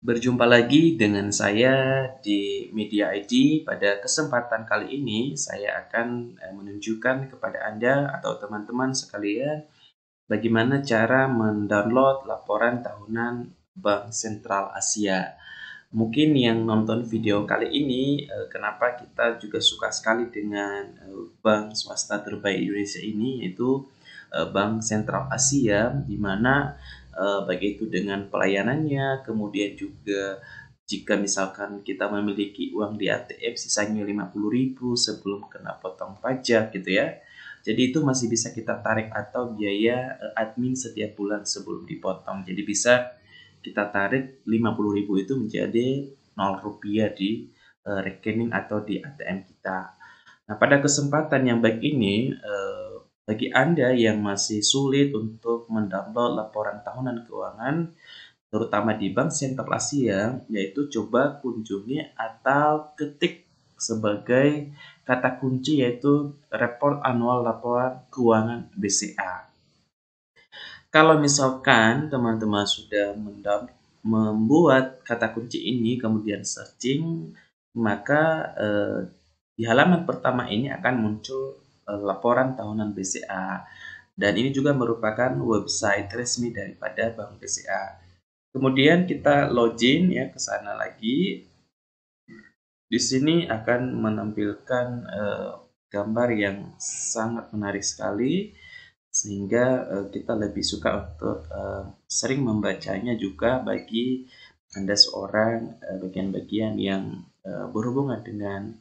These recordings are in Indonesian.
Berjumpa lagi dengan saya di Media ID. Pada kesempatan kali ini, saya akan menunjukkan kepada Anda atau teman-teman sekalian bagaimana cara mendownload laporan tahunan Bank Sentral Asia. Mungkin yang nonton video kali ini, kenapa kita juga suka sekali dengan bank swasta terbaik Indonesia ini, yaitu Bank Sentral Asia, di mana baik itu dengan pelayanannya, kemudian juga jika misalkan kita memiliki uang di ATM sisanya 50.000 sebelum kena potong pajak gitu ya. Jadi itu masih bisa kita tarik atau biaya admin setiap bulan sebelum dipotong. Jadi bisa kita tarik 50.000 itu menjadi 0 rupiah di rekening atau di ATM kita. Nah, pada kesempatan yang baik ini, bagi Anda yang masih sulit untuk mendownload laporan tahunan keuangan, terutama di Bank Sentral Asia, yaitu coba kunjungi atau ketik sebagai kata kunci yaitu Report Annual Laporan Keuangan BCA. Kalau misalkan teman-teman sudah membuat kata kunci ini kemudian searching, maka di halaman pertama ini akan muncul laporan tahunan BCA, dan ini juga merupakan website resmi daripada Bank BCA. Kemudian kita login ya ke sana lagi. Di sini akan menampilkan gambar yang sangat menarik sekali, sehingga kita lebih suka untuk sering membacanya juga bagi Anda seorang bagian-bagian yang berhubungan dengan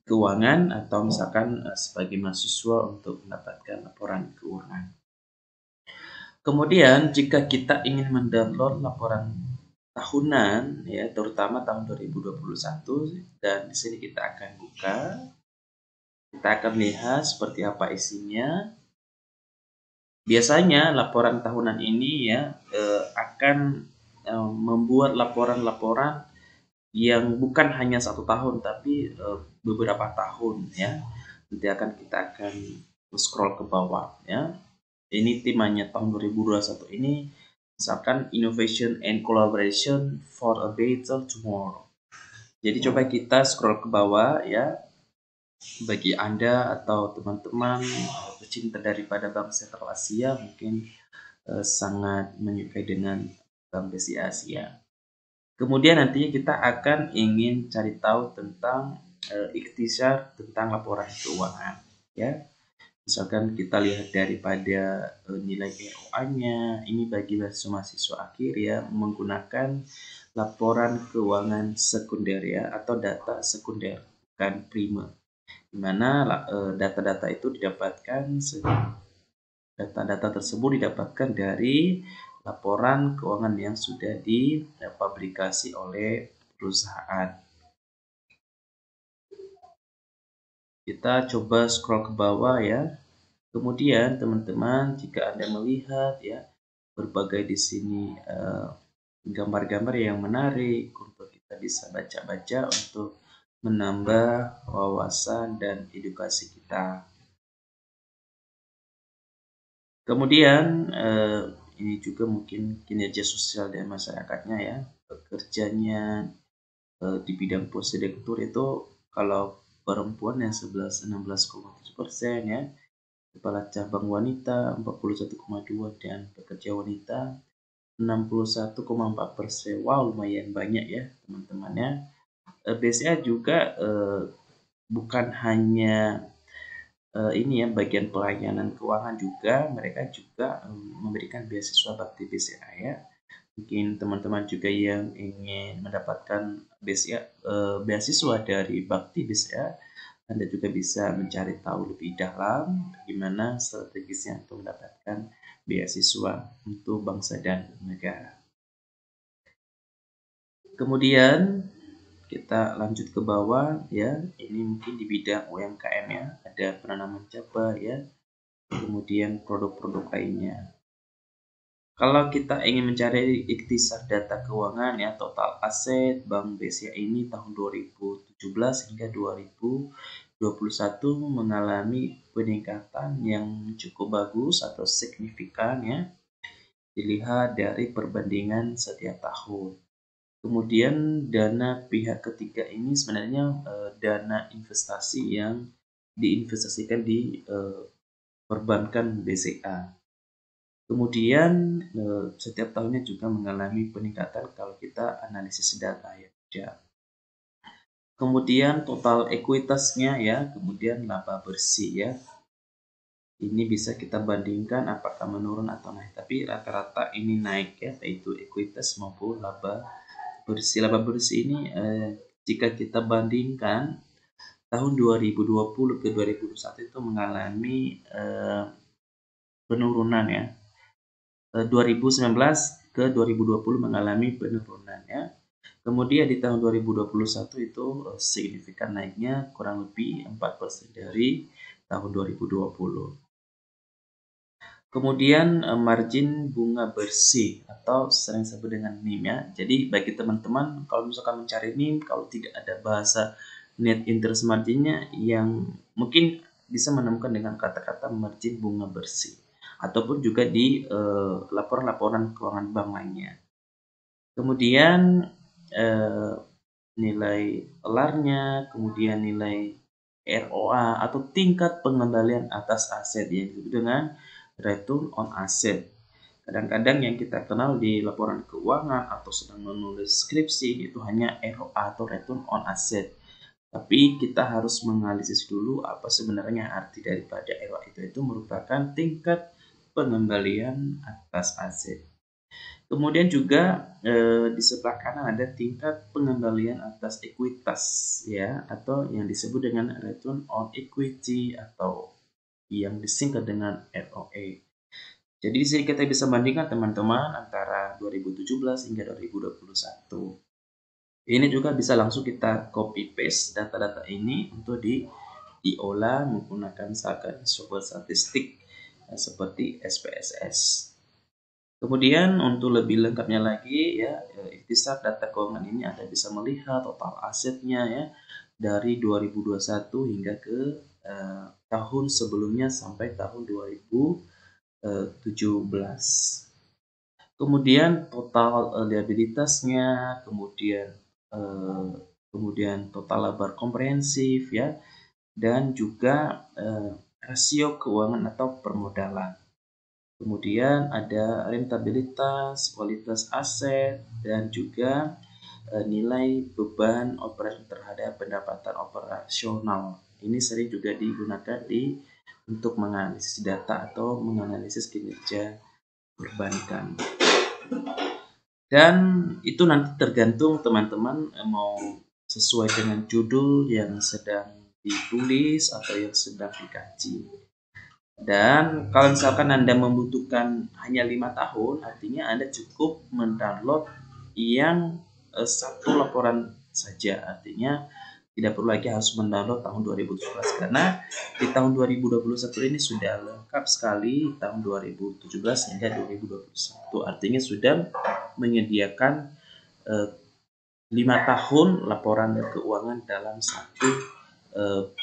keuangan atau misalkan sebagai mahasiswa untuk mendapatkan laporan keuangan. Kemudian jika kita ingin mendownload laporan tahunan ya, terutama tahun 2021, dan di sini kita akan buka. Kita akan lihat seperti apa isinya. Biasanya laporan tahunan ini ya akan membuat laporan-laporan yang bukan hanya 1 tahun tapi beberapa tahun ya. Nanti kita akan scroll ke bawah ya. Ini temanya tahun 2021 ini misalkan Innovation and Collaboration for a Better Tomorrow. Jadi coba kita scroll ke bawah ya. Bagi Anda atau teman-teman pecinta daripada Bank Sentral Asia mungkin sangat menyukai dengan Bank BCA Asia. Kemudian nantinya kita akan ingin cari tahu tentang ikhtisar tentang laporan keuangan ya. Misalkan kita lihat daripada nilai ROA-nya, ini bagi mahasiswa akhir ya, menggunakan laporan keuangan sekunder ya, atau data sekunder, bukan primer. Di mana data-data itu data-data tersebut didapatkan dari laporan keuangan yang sudah dipublikasi oleh perusahaan. Kita coba scroll ke bawah ya. Kemudian teman-teman, jika Anda melihat ya berbagai di sini gambar-gambar yang menarik untuk kita bisa baca-baca untuk menambah wawasan dan edukasi kita. Kemudian ini juga mungkin kinerja sosial dan masyarakatnya ya, pekerjanya di bidang prosedur itu kalau perempuan yang 16,7% ya, kepala cabang wanita 41,2 dan pekerja wanita 61,4%. Wow, lumayan banyak ya teman-temannya. BCA juga bukan hanya ini ya bagian pelayanan keuangan, juga mereka juga memberikan beasiswa bakti BCA ya. Mungkin teman-teman juga yang ingin mendapatkan beasiswa dari bakti BCA, Anda juga bisa mencari tahu lebih dalam bagaimana strategisnya untuk mendapatkan beasiswa untuk bangsa dan negara. Kemudian kita lanjut ke bawah ya, ini mungkin di bidang UMKM ya, ada penanaman cabai ya, kemudian produk-produk lainnya. Kalau kita ingin mencari ikhtisar data keuangan ya, total aset Bank BCA ini tahun 2017 hingga 2021 mengalami peningkatan yang cukup bagus atau signifikan ya. dilihat dari perbandingan setiap tahun. Kemudian dana pihak ketiga ini sebenarnya dana investasi yang diinvestasikan di perbankan BCA. Kemudian setiap tahunnya juga mengalami peningkatan kalau kita analisis data ya. Kemudian total ekuitasnya ya, kemudian laba bersih ya. Ini bisa kita bandingkan apakah menurun atau naik, tapi rata-rata ini naik ya, yaitu ekuitas maupun laba bersih. Laba bersih ini jika kita bandingkan tahun 2020 ke 2021 itu mengalami penurunan ya. 2019 ke 2020 mengalami penurunan ya. Kemudian di tahun 2021 itu signifikan naiknya kurang lebih 4% dari tahun 2020. Kemudian margin bunga bersih atau sering disebut dengan NIM ya. Jadi bagi teman-teman kalau misalkan mencari NIM, kalau tidak ada bahasa net interest marginnya, yang mungkin bisa menemukan dengan kata-kata margin bunga bersih ataupun juga di laporan-laporan keuangan bank lainnya. Kemudian nilai LAR-nya, kemudian nilai ROA atau tingkat pengembalian atas aset yang disebut dengan return on asset. Kadang-kadang yang kita kenal di laporan keuangan atau sedang menulis skripsi itu hanya ROA atau return on asset. Tapi kita harus menganalisis dulu apa sebenarnya arti daripada ROA itu merupakan tingkat pengembalian atas aset. Kemudian juga di sebelah kanan ada tingkat pengembalian atas ekuitas ya, atau yang disebut dengan return on equity atau yang disingkat dengan ROE. Jadi di sini kita bisa bandingkan teman-teman antara 2017 hingga 2021. Ini juga bisa langsung kita copy paste data-data ini untuk diolah menggunakan software statistik seperti SPSS. Kemudian untuk lebih lengkapnya lagi ya, ikhtisar data keuangan ini Anda bisa melihat total asetnya ya dari 2021 hingga ke tahun sebelumnya sampai tahun 2017. Kemudian total liabilitasnya, kemudian total laba komprehensif ya, dan juga rasio keuangan atau permodalan. Kemudian ada rentabilitas, kualitas aset, dan juga nilai beban operasi terhadap pendapatan operasional. Ini sering juga digunakan untuk menganalisis data atau menganalisis kinerja perbankan. Dan itu nanti tergantung teman-teman mau sesuai dengan judul yang sedang ditulis atau yang sedang dikaji. Dan kalau misalkan Anda membutuhkan hanya 5 tahun, artinya Anda cukup mendownload yang satu laporan saja. Artinya tidak perlu lagi harus mendownload tahun 2017 karena di tahun 2021 ini sudah lengkap sekali tahun 2017 hingga 2021. Artinya sudah menyediakan 5 tahun laporan keuangan dalam satu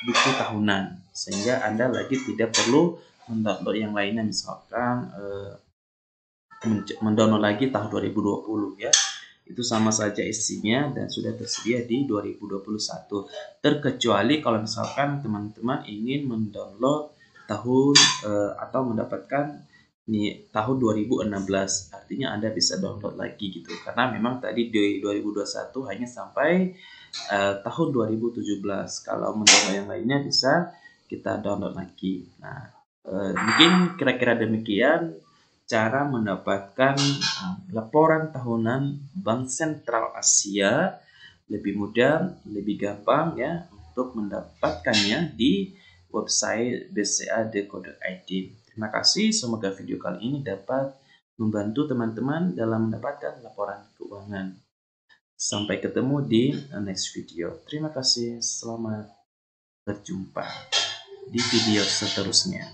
buku tahunan, sehingga Anda lagi tidak perlu mendownload yang lainnya, misalkan mendownload lagi tahun 2020 ya, itu sama saja isinya dan sudah tersedia di 2021, terkecuali kalau misalkan teman-teman ingin mendownload tahun atau mendapatkan tahun 2016, artinya Anda bisa download lagi gitu, karena memang tadi di 2021 hanya sampai tahun 2017. Kalau mendownload yang lainnya bisa kita download lagi. Nah, mungkin kira-kira demikian cara mendapatkan laporan tahunan Bank Sentral Asia, lebih mudah, lebih gampang ya untuk mendapatkannya di website bca.co.id. Terima kasih, semoga video kali ini dapat membantu teman-teman dalam mendapatkan laporan keuangan. Sampai ketemu di next video. Terima kasih, selamat berjumpa di video seterusnya.